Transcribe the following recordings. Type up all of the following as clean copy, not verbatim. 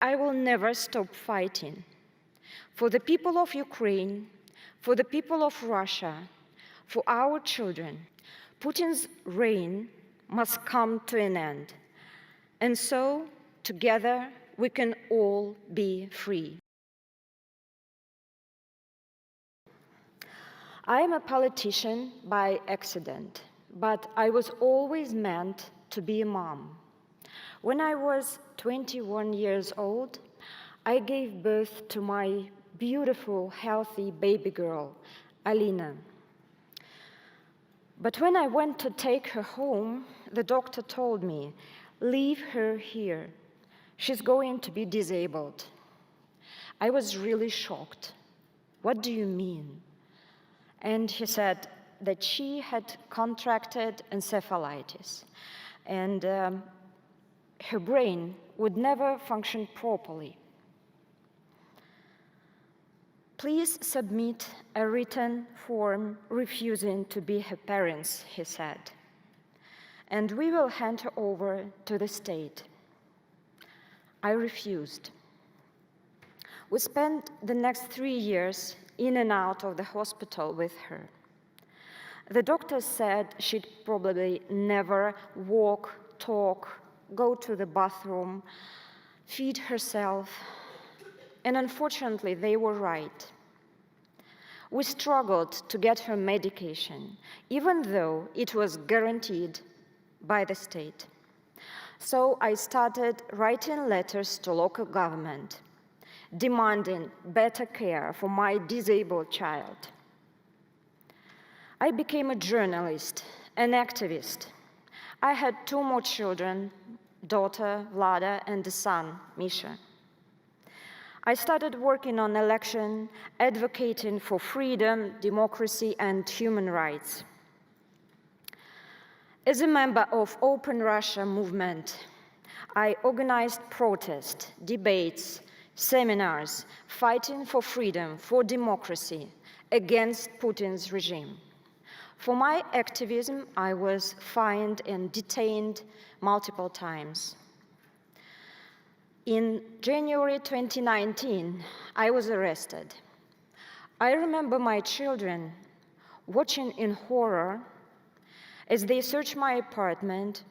I will never stop fighting for the people of Ukraine, for the people of Russia, for our children. Putin's reign must come to an end. And so, together, we can all be free. I am a politician by accident, but I was always meant to be a mom. When I was 21 years old, I gave birth to my beautiful, healthy baby girl, Alina. But when I went to take her home, the doctor told me, "Leave her here. She's going to be disabled." I was really shocked. "What do you mean?" And he said that she had contracted encephalitis, and her brain would never function properly. "Please submit a written form refusing to be her parents," he said, "and we will hand her over to the state." I refused. We spent the next 3 years in and out of the hospital with her. The doctor said she'd probably never walk, talk, go to the bathroom, feed herself, and unfortunately, they were right. We struggled to get her medication, even though it was guaranteed by the state. So I started writing letters to local government, demanding better care for my disabled child. I became a journalist, an activist. I had 2 more children, daughter Vlada and a son, Misha. I started working on election, advocating for freedom, democracy, and human rights. As a member of Open Russia movement, I organized protests, debates, seminars, fighting for freedom, for democracy, against Putin's regime. For my activism, I was fined and detained multiple times. In January 2019, I was arrested. I remember my children watching in horror as they searched my apartment,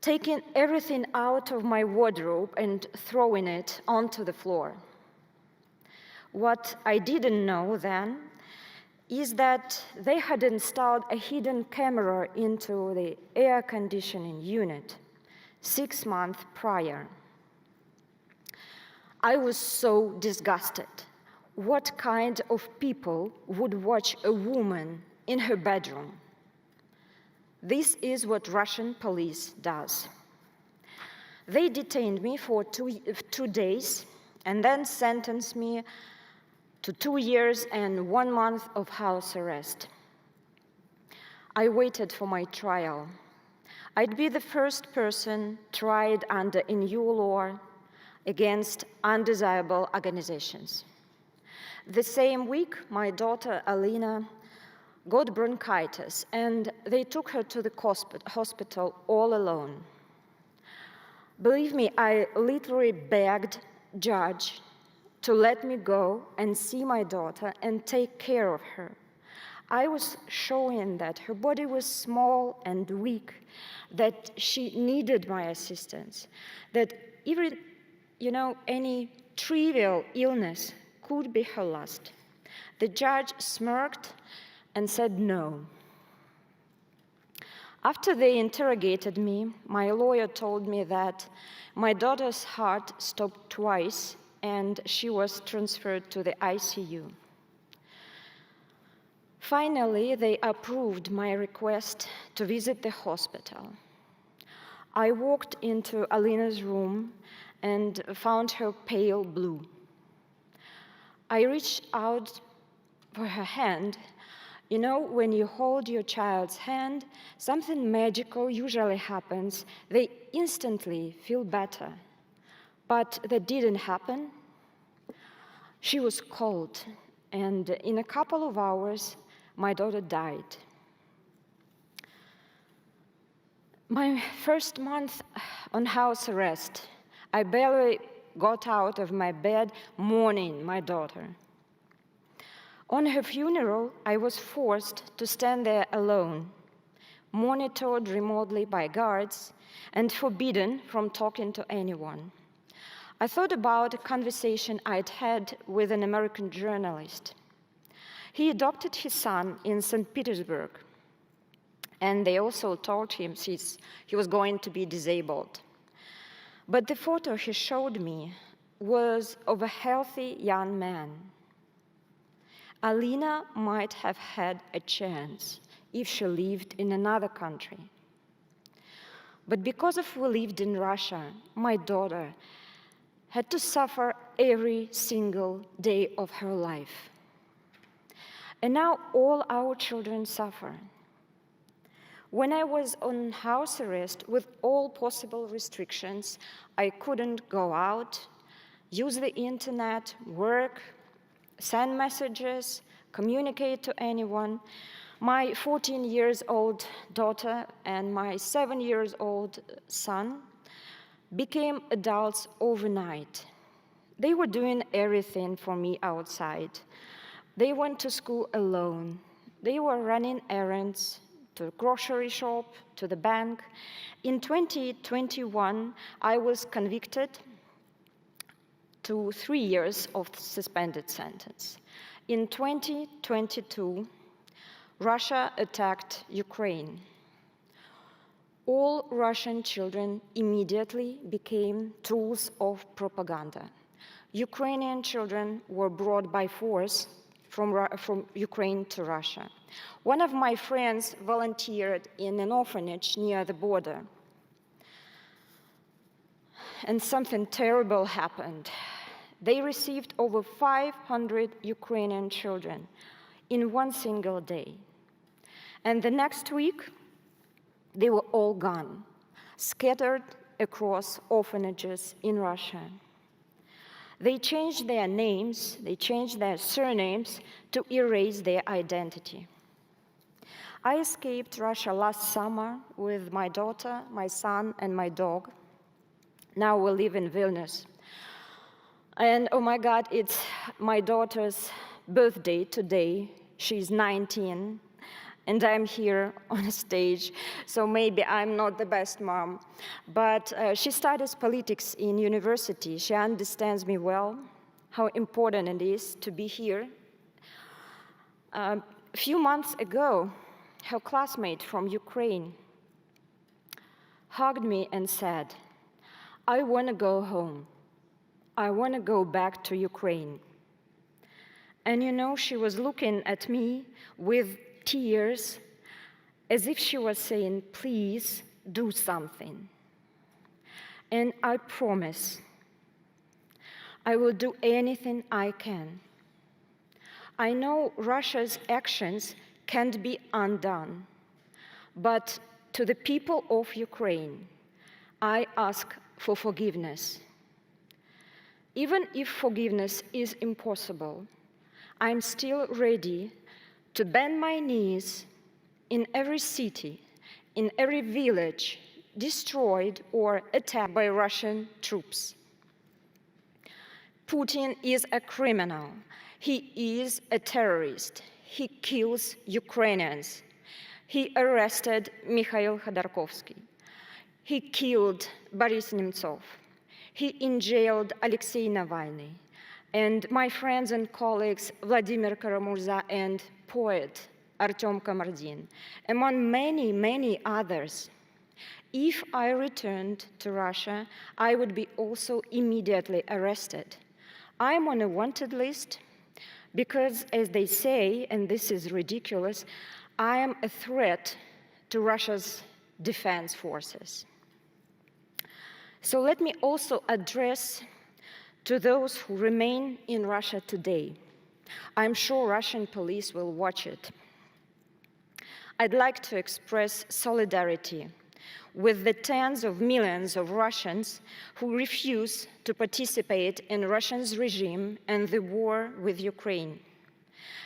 taking everything out of my wardrobe and throwing it onto the floor. What I didn't know then is that they had installed a hidden camera into the air conditioning unit 6 months prior. I was so disgusted. What kind of people would watch a woman in her bedroom? This is what Russian police does. They detained me for 2 days and then sentenced me to 2 years and 1 month of house arrest. I waited for my trial. I'd be the first person tried under a new law against undesirable organizations. The same week, my daughter Alina got bronchitis, and they took her to the hospital all alone. Believe me, I literally begged judge to let me go and see my daughter and take care of her. I was showing that her body was small and weak, that she needed my assistance, that even, any trivial illness could be her last. The judge smirked and said no. After they interrogated me, my lawyer told me that my daughter's heart stopped twice and she was transferred to the ICU. Finally, they approved my request to visit the hospital. I walked into Alina's room and found her pale blue. I reached out for her hand. When you hold your child's hand, something magical usually happens. They instantly feel better. But that didn't happen. She was cold, and in a couple of hours, my daughter died. My first month on house arrest, I barely got out of my bed mourning my daughter. On her funeral, I was forced to stand there alone, monitored remotely by guards and forbidden from talking to anyone. I thought about a conversation I'd had with an American journalist. He adopted his son in St. Petersburg, and they also told him he was going to be disabled. But the photo he showed me was of a healthy young man. Alina might have had a chance if she lived in another country. But because we lived in Russia, my daughter had to suffer every single day of her life. And now all our children suffer. When I was on house arrest with all possible restrictions, I couldn't go out, use the internet, work, send messages, communicate to anyone. My 14-year-old daughter and my 7-year-old son became adults overnight. They were doing everything for me outside. They went to school alone. They were running errands, to the grocery shop, to the bank. In 2021, I was convicted to 3 years of suspended sentence. In 2022, Russia attacked Ukraine. All Russian children immediately became tools of propaganda. Ukrainian children were brought by force from Ukraine to Russia. One of my friends volunteered in an orphanage near the border. And something terrible happened. They received over 500 Ukrainian children in one single day. And the next week, they were all gone, scattered across orphanages in Russia. They changed their names, they changed their surnames to erase their identity. I escaped Russia last summer with my daughter, my son, and my dog. Now we live in Vilnius. And oh my God, it's my daughter's birthday today. She's 19, and I'm here on a stage, so maybe I'm not the best mom. But she studies politics in university. She understands me well, how important it is to be here. A few months ago, her classmate from Ukraine hugged me and said, "I want to go home. I want to go back to Ukraine." And you know, she was looking at me with tears, as if she was saying, "Please do something." And I promise, I will do anything I can. I know Russia's actions can't be undone, but to the people of Ukraine, I ask for forgiveness. Even if forgiveness is impossible, I'm still ready to bend my knees in every city, in every village destroyed or attacked by Russian troops. Putin is a criminal. He is a terrorist. He kills Ukrainians. He arrested Mikhail Khodorkovsky. He killed Boris Nemtsov. He enjailed Alexei Navalny. And my friends and colleagues, Vladimir Karamurza and poet Artem Kamardin, among many, many others. If I returned to Russia, I would be also immediately arrested. I'm on a wanted list because, as they say, and this is ridiculous, I am a threat to Russia's defense forces. So let me also address to those who remain in Russia today. I'm sure Russian police will watch it. I'd like to express solidarity with the tens of millions of Russians who refuse to participate in Russia's regime and the war with Ukraine,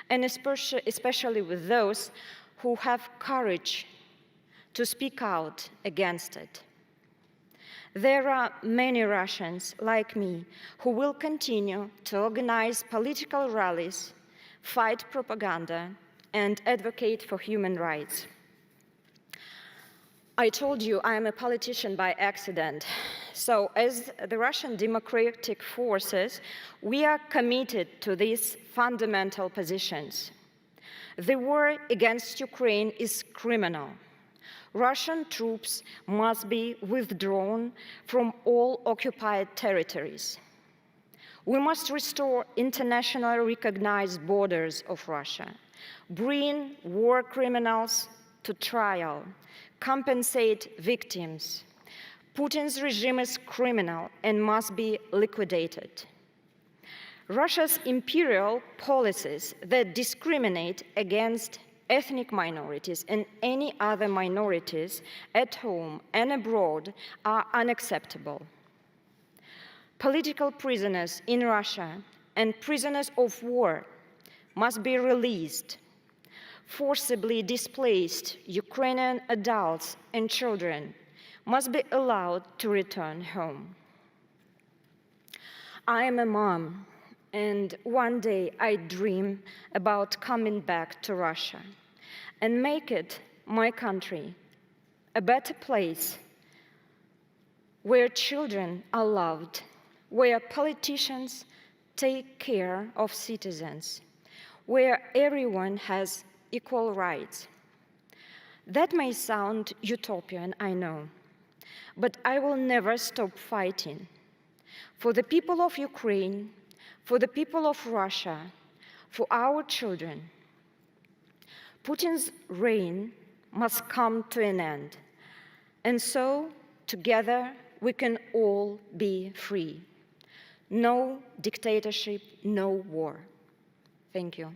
and especially with those who have courage to speak out against it. There are many Russians like me who will continue to organize political rallies, fight propaganda, and advocate for human rights. I told you I am a politician by accident. So as the Russian democratic forces, we are committed to these fundamental positions. The war against Ukraine is criminal. Russian troops must be withdrawn from all occupied territories. We must restore internationally recognized borders of Russia, bring war criminals to trial, compensate victims. Putin's regime is criminal and must be liquidated. Russia's imperial policies that discriminate against ethnic minorities and any other minorities at home and abroad are unacceptable. Political prisoners in Russia and prisoners of war must be released. Forcibly displaced Ukrainian adults and children must be allowed to return home. I am a mom, and one day I dream about coming back to Russia and make it, my country, a better place where children are loved, where politicians take care of citizens, where everyone has equal rights. That may sound utopian, I know, but I will never stop fighting for the people of Ukraine, for the people of Russia, for our children. Putin's reign must come to an end, and so together we can all be free. No dictatorship, no war. Thank you.